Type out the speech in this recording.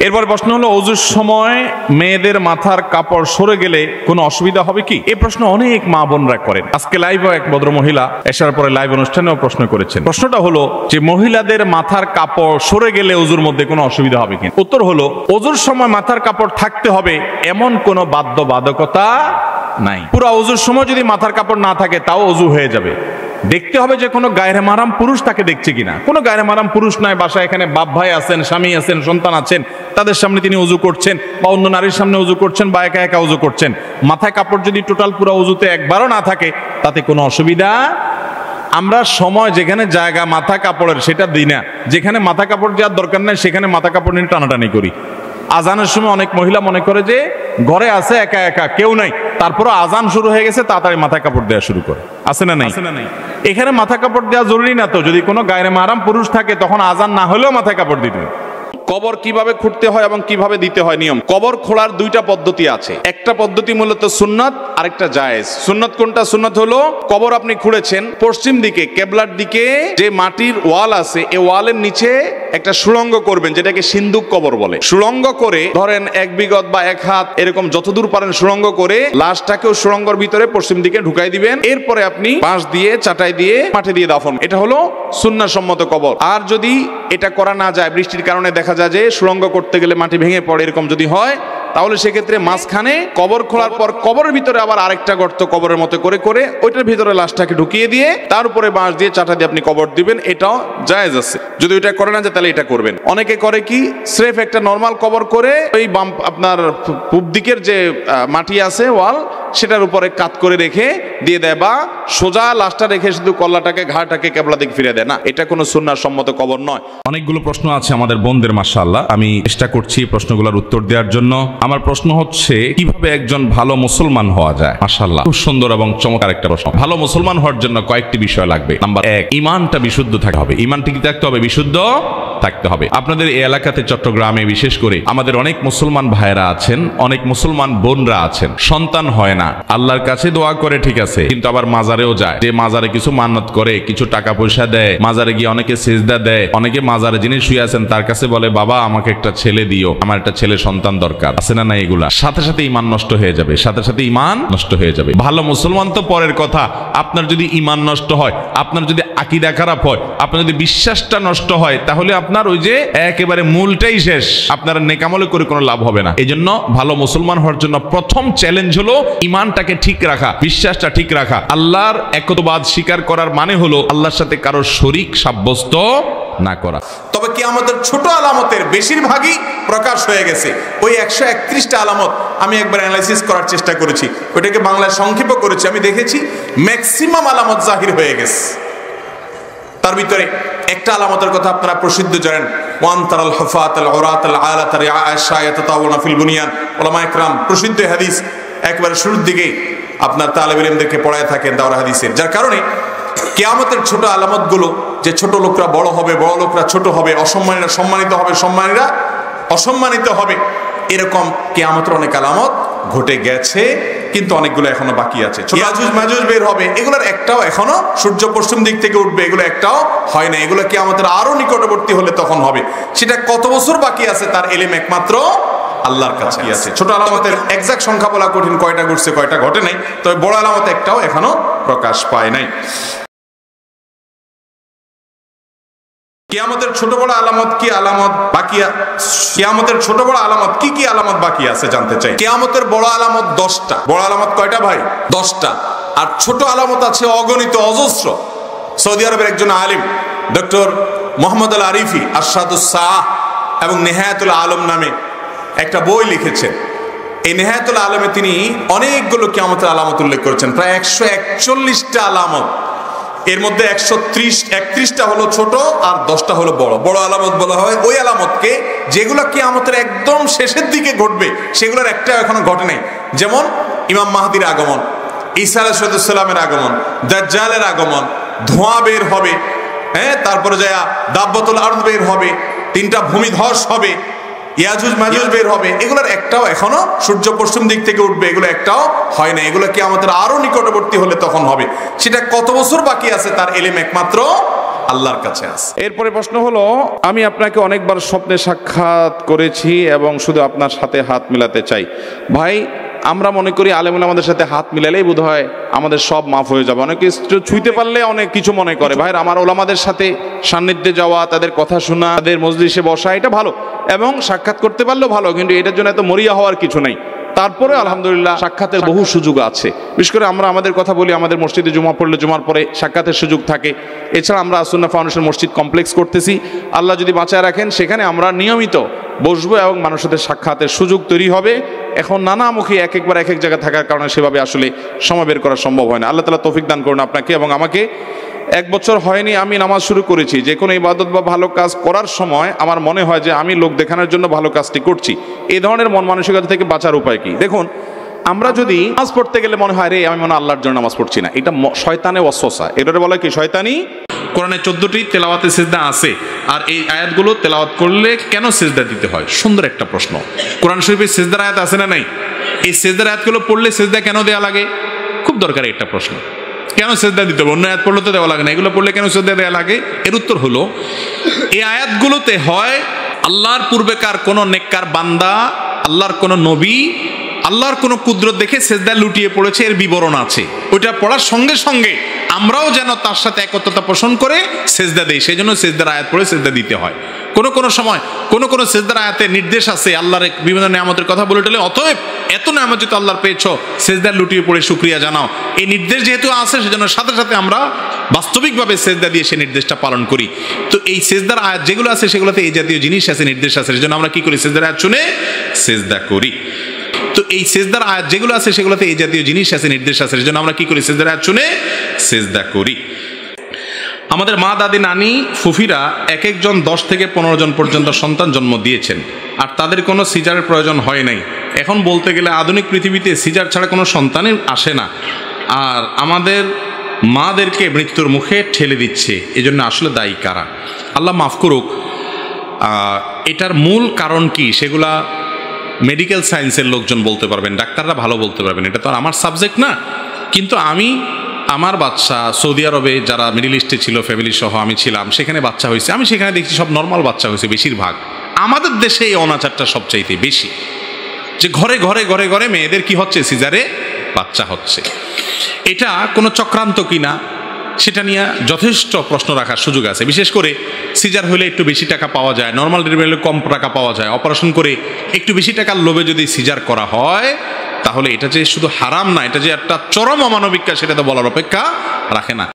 এরপর প্রশ্ন হলো, ওযুর সময় মেয়েদের মাথার কাপড় সরে গেলে কোনো অসুবিধা হবে কি? এই প্রশ্ন অনেক মা বোনরা করেন। আজকে লাইভে এক ভদ্র মহিলা এসার পরে লাইভ অনুষ্ঠানেও প্রশ্ন করেছেন। প্রশ্নটা হলো যে মহিলাদের মাথার কাপড় সরে গেলে ওযুর মধ্যে কোনো অসুবিধা হবে কি? উত্তর হলো, ওযুর সময় মাথার কাপড় থাকতে হবে এমন কোনো বাধ্যবাধকতা নাই। পুরো ওযুর সময় যদি মাথার কাপড় না থাকে তাও ওযু হয়ে যাবে। দেখতে হবে যে কোনো গায়রে মাহরাম পুরুষ তাকে দেখছে কিনা। কোনো গায়রে মাহরাম পুরুষ নয়, বাসায় এখানে বাপ ভাই আছেন, স্বামী আছেন, সন্তান আছেন, তাদের সামনে তিনি ওযু করছেন বা অন্য নারীর সামনে ওযু করছেন বা একা একা ওযু করছেন। মাথায় কাপড় যদি টোটাল পুরো ওযুতে একবারও না থাকে তাতে কোনো অসুবিধা। আমরা সময় যেখানে জায়গা মাথা কাপড়ের সেটা দিই না, যেখানে মাথা কাপড় দেওয়ার দরকার নাই সেখানে মাথা কাপড় নিয়ে টানাটানি করি। আজানের সময় অনেক মহিলা মনে করে যে ঘরে আছে একা একা কেউ নাই, তারপরে আজান শুরু হয়ে গেছে তাড়াতাড়ি মাথায় কাপড় দেওয়া শুরু করে। আছে না নাই? এখানে মাথা কাপড় দেওয়া জরুরি না তো। যদি কোনো গায়রে মাহরাম পুরুষ থাকে তখন আজান না হলেও মাথায় কাপড় দিতে হবে। কবর কিভাবে খুঁড়তে হয় এবং কিভাবে দিতে হয় নিয়ম। কবর খোঁড়ার দুইটা পদ্ধতি আছে। একটা পদ্ধতি মূলত সুন্নাত, আরেকটা জায়েজ। সুন্নাত কোনটা? সুন্নাত হলো কবর আপনি খুঁড়েছেন, পশ্চিম দিকে কেবলার দিকে যে মাটির ওয়াল আছে এই ওয়ালের নিচে একটা সুড়ঙ্গ করবেন, যেটাকে সিন্দুক কবর বলে। সুড়ঙ্গ করে ধরেন 1 বিঘত বা 1 হাত এরকম যতদূর পারেন সুড়ঙ্গ করে লাশটাকেও সুড়ঙ্গের ভিতরে পশ্চিম দিকে ঢুকাই দিবেন। এরপরে আপনি বাঁশ দিয়ে চাটাই দিয়ে মাটি দিয়ে দাফন। এটা হলো সুন্নাহ সম্মত কবর। আর যদি এটা করা না যায়, বৃষ্টির কারণে দেখা যায় যে সুড়ঙ্গ করতে গেলে মাটি ভেঙে পড়ে, এরকম যদি হয় তাহলে সেক্ষেত্রে মাঝখানে কবর খোঁড়ার পর কবরের ভিতরে আবার আরেকটা গর্ত কবরের মতো করে করে ওইটার ভিতরে লাশটাকে ঢুকিয়ে দিয়ে তার উপরে বাঁশ দিয়ে চাটা দিয়ে আপনি কবর দিবেন। এটাও জায়েজ আছে। যদি ওইটা করে না যায় তাহলে এটা করবেন। অনেকে করে কি স্রেফ একটা নরমাল কবর করে ওই বাম আপনার পূব দিকের যে মাটি আছে ওয়াল সেটার উপরে কাত করে রেখে দিয়ে দেয়, বা সোজা লাশটা রেখে শুধু কল্লাটাকে ঘাড়টাকে কেবলা দিকে ফিরে দেয় না। এটা কোনো সুন্নাহ সম্মত কবর নয়। অনেকগুলো প্রশ্ন আছে আমাদের বোনদের, মাশাআল্লাহ। আমি চেষ্টা করছি প্রশ্নগুলোর উত্তর দেওয়ার জন্য। আমার প্রশ্ন হচ্ছে, কিভাবে একজন ভালো মুসলমান হওয়া যায়? মাশাআল্লাহ, খুব সুন্দর এবং চমৎকার একটা প্রশ্ন। ভালো মুসলমান হওয়ার জন্য কয়েকটি বিষয় লাগবে। নাম্বার 1, ঈমানটা বিশুদ্ধ থাকতে হবে। ঈমানটা কি থাকতে হবে? বিশুদ্ধ থাকতে হবে। আপনাদের এই এলাকাতে চট্টগ্রামে বিশেষ করে আমাদের অনেক মুসলমান ভাইরা আছেন, অনেক মুসলমান বোনরা আছেন, সন্তান হয় না, আল্লাহর কাছে দোয়া করে ঠিক আছে, কিন্তু আবার মাজারেও যায়। যে মাজারে কিছু মান্নত করে, কিছু টাকা পয়সা দেয়, মাজারে গিয়ে অনেকে সিজদা দেয়, অনেকে মাজারে যিনি শুয়ে আছেন তার কাছে বলে, বাবা আমাকে একটা ছেলে দিও, আমার একটা ছেলে সন্তান দরকার। আছে না? এগুলা সাথে সাথে ঈমান নষ্ট হয়ে যাবে, সাথে সাথে ঈমান নষ্ট হয়ে যাবে। ভালো মুসলমান তো পরের কথা, আপনার যদি ঈমান নষ্ট হয়, আপনার যদি আকীদা খারাপ হয়, আপনার যদি বিশ্বাসটা নষ্ট হয়, তাহলে আপনার ওই যে একেবারে মূলটাই শেষ, আপনার নেকামলে করে কোনো লাভ হবে না। এই জন্য ভালো মুসলমান হওয়ার জন্য প্রথম চ্যালেঞ্জ হলো ঈমানটাকে ঠিক রাখা, বিশ্বাসটা ঠিক রাখা। আল্লাহর একত্ববাদ স্বীকার করার মানে হলো আল্লাহর সাথে কারো শরীক সাব্যস্ত না করা। তবে কিয়ামতের ছোট আলামতের বেশিরভাগই প্রকাশ হয়ে গেছে। ওই 131টা আলামত আমি একবার অ্যানালাইসিস করার চেষ্টা করেছি, ওইটাকে বাংলায় সংক্ষেপ করেছি। আমি দেখেছি ম্যাক্সিমাম আলামত জাহির হয়ে গেছে। তার ভিতরে একটা আলামতের কথা আপনারা প্রসিদ্ধ জানেন, ওয়ান তারাল হুফাতাল উরাতাল আলাতা রিআআশা ইয়াতাতাওয়ানা ফিল বুনিয়ান। উলামা ইকরাম প্রসিদ্ধ হাদিস একবারে শুরুর দিকেই আপনার তালেবে ইলমদেরকে পড়ায় থাকেন দাওরা হাদিসের। যার কারণে কিয়ামতের ছোট আলামতগুলো, যে ছোট লোকরা বড় হবে, বড় লোকরা ছোট হবে, অসম্মানীরা সম্মানিত হবে, সম্মানীরা অসম্মানিত হবে, এরকম কিয়ামতের অনেক আলামত ঘটে গেছে, কিন্তু অনেকগুলো এখনো বাকি আছে। ইয়াজুজ মাজুজ বের হবে, এগুলোর একটাও এখনো, সূর্য পশ্চিম দিক থেকে উঠবে, এগুলো একটাও হয় না। এগুলো কিয়ামতের আরো নিকটবর্তী হলে তখন হবে। সেটা কত বছর বাকি আছে তার ইলম একমাত্র আল্লাহর কাছে আছে। ছোট আলামতের এক্সাক্ট সংখ্যা বলা কঠিন, কয়টা ঘটছে কয়টা ঘটে নাই, তবে বড় আলামত একটাও এখনো প্রকাশ পায় নাই। কিয়ামতের ছোট বড় আলামত কি আলামত বাকি, কিয়ামতের ছোট বড় আলামত কি কি আলামত বাকি আছে জানতে চাই। কিয়ামতের বড় আলামত 10টা। বড় আলামত কয়টা ভাই? 10টা। আর ছোট আলামত আছে অগণিত, অজস্র। সৌদি আরবের একজন আলিম ডক্টর মোহাম্মদ আল আরিফি আরশাদুস সাহ এবং নেহায়াতুল আলম নামে একটা বই লিখেছেন। এই নেহায়াতুল আলমে তিনি অনেকগুলো কিয়ামতের আলামত উল্লেখ করেছেন, প্রায় 141টা আলামত। এর মধ্যে 131টা হলো ছোট আর 10টা হলো বড়। বড় আলামত বলা হয় ওই আলামতকে যেগুলো কিয়ামতের একদম শেষের দিকে ঘটবে, সেগুলোর একটাও এখনো ঘটে নাই। যেমন ইমাম মাহদির আগমন, ঈসা আলাইহিস সালামের আগমন, দাজ্জালের আগমন, ধোঁয়া বের হবে, হ্যাঁ, তারপরে যায় দাব্বাতুল আরদ বের হবে, 3টা ভূমিধস হবে, ইয়াজুজ মাজুজ বের হবে। এগুলোর একটাও এখনো, সূর্য পশ্চিম দিক থেকে উঠবে, এগুলো একটাও হয় না। এগুলো কিয়ামতের আরো নিকটবর্তী হলে তখন হবে। সেটা কত বছর বাকি আছে তার ইলম একমাত্র আল্লাহর কাছে আছে। এরপরে প্রশ্ন হলো, আমি আপনাকে অনেকবার স্বপ্নে সাক্ষাৎ করেছি এবং শুধু আপনার সাথে হাত মিলাতে চাই। ভাই, আমরা মনে করি আলেমুল আমাদের সাথে হাত মিলালেই বোধ হয় আমাদের সব মাফ হয়ে যাবে। অনেকে ছুঁইতে পারলে অনেক কিছু মনে করে। ভাই, আমার ওলামাদের সাথে সান্নিধ্যে যাওয়া, তাদের কথা শোনা, তাদের মজলিসে বসা, এটা ভালো, এবং সাক্ষাৎ করতে পারলেও ভালো, কিন্তু এটার জন্য এত মরিয়া হওয়ার কিছু নাই। তারপরে আলহামদুলিল্লাহ সাক্ষাতের বহু সুযোগ আছে। বিশেষ করে আমরা আমাদের কথা বলি, আমাদের মসজিদে জুমা পড়লে জুমার পরে সাক্ষাতের সুযোগ থাকে। এছাড়া আমরা সুন্নাহ ফাউন্ডেশন মসজিদ কমপ্লেক্স করতেছি, আল্লাহ যদি বাঁচায় রাখেন সেখানে আমরা নিয়মিত বসবো এবং মানুষের সাথে সাক্ষাতের সুযোগ তৈরি হবে। এখন নানামুখী একবার এক জায়গায় থাকার কারণে সেভাবে আসলে সময় বের করা সম্ভব হয় না। আল্লাহ তাআলা তৌফিক দান করুন আপনাকে এবং আমাকে। 1 বছর হয়নি আমি নামাজ শুরু করেছি। যে কোনো ইবাদত বা ভালো কাজ করার সময় আমার মনে হয় যে আমি লোক দেখানোর জন্য ভালো কাজটি করছি। এই ধরনের মন মানসিকতা থেকে বাঁচার উপায় কি? দেখুন, আমরা যদি নামাজ পড়তে গেলে মনে হয় রে আমি মনে আল্লাহর জন্য নামাজ পড়ছি না, এটা শয়তানের ওয়াসওয়াসা। এটারে বলে কি? শয়তানি। কোরআনে 14টি তেলাওয়াতে সিজদা আছে, আর এই আয়াতগুলো তেলাওয়াত করলে কেন সিজদা দিতে হয়? সুন্দর একটা প্রশ্ন। কোরআন শরীফে সিজদার আয়াত আছে না নাই? এই সিজদার আয়াতগুলো পড়লে সিজদা কেন দেয়া লাগে? খুব দরকারি একটা প্রশ্ন। কেন সিজদা দিতে হবে? অন্য আয়াত পড়লে তো দেওয়া লাগে না, এগুলো পড়লে কেন সিজদা দেওয়া লাগে? এর উত্তর হলো, এই আয়াতগুলোতে হয় আল্লাহর পূর্বেকার কোন নেককার বান্দা, আল্লাহর কোন নবী, আল্লাহর কোন কুদরত দেখে সিজদা লুটিয়ে পড়েছে, এর বিবরণ আছে। ওইটা পড়ার সঙ্গে সঙ্গে আমরাও যেন তার সাথে একত্রতা পোষণ করে সিজদা দেই, সেই জন্য সিজদার আয়াত পড়ে সিজদা দিতে হয়। কোন সময় কোন সিজদার আয়াতে নির্দেশ আছে আল্লাহর বিভিন্ন নিয়ামতের কথা বলে টলে, অতএব এত নিয়ামত যেহেতু আল্লাহর পেয়েছো, সিজদা লুটিয়ে পড়ে শুকরিয়া জানাও। এই নির্দেশ যেহেতু আছে সেজন্য সাথে সাথে আমরা বাস্তবিকভাবে সিজদা দিয়ে সেই নির্দেশটা পালন করি। তো এই সিজদার আয়াত যেগুলো আছে সেগুলোতে এই জাতীয় জিনিস আছে, নির্দেশ আছে, সেজন্য আমরা কি করি? সিজদার আয়াত শুনে সিজদা করি। তো এই সিজদার আয়াত যেগুলো আছে সেগুলোতে এই জাতীয় জিনিস আছে, নির্দেশ আছে, সেজন্য আমরা কি করি? সিজদার আয়াত শুনে সিজদা করি। আমাদের মা, দাদি, নানি, ফুফিরা এক একজন 10 থেকে 15 জন পর্যন্ত সন্তান জন্ম দিয়েছেন, আর তাদের কোনো সিজারের প্রয়োজন হয় নাই। এখন বলতে গেলে আধুনিক পৃথিবীতে সিজার ছাড়া কোনো সন্তানই আসে না, আর আমাদের মাদেরকে মৃত্যুর মুখে ঠেলে দিচ্ছে। এজন্য আসলে দায়ী কারা? আল্লাহ মাফ করুক। এটার মূল কারণ কি সেগুলা মেডিকেল সায়েন্সের লোকজন বলতে পারবেন, ডাক্তাররা ভালো বলতে পারবেন, এটা তো আর আমার সাবজেক্ট না। কিন্তু আমার বাচ্চা সৌদি আরবে যারা মিডল ইস্টে ছিল, ফ্যামিলি সহ আমি ছিলাম, সেখানে বাচ্চা হয়েছে, আমি সেখানে দেখছি সব নর্মাল বাচ্চা হয়েছে বেশিরভাগ। আমাদের দেশে এই অনাচারটা সবচাইতে বেশি, যে ঘরে ঘরে ঘরে ঘরে মেয়েদের কি হচ্ছে? সিজারে বাচ্চা হচ্ছে। এটা কোনো চক্রান্ত কিনা সেটা নিয়ে যথেষ্ট প্রশ্ন রাখার সুযোগ আছে। বিশেষ করে সিজার হলে একটু বেশি টাকা পাওয়া যায়, নর্মাল ডেলিভারি হলে কম টাকা পাওয়া যায়। অপারেশন করে একটু বেশি টাকার লোভে যদি সিজার করা হয়, তাহলে এটা যে শুধু হারাম না, এটা যে একটা চরম অমানবিক কাজ, সেটা তো বলার অপেক্ষা রাখে না।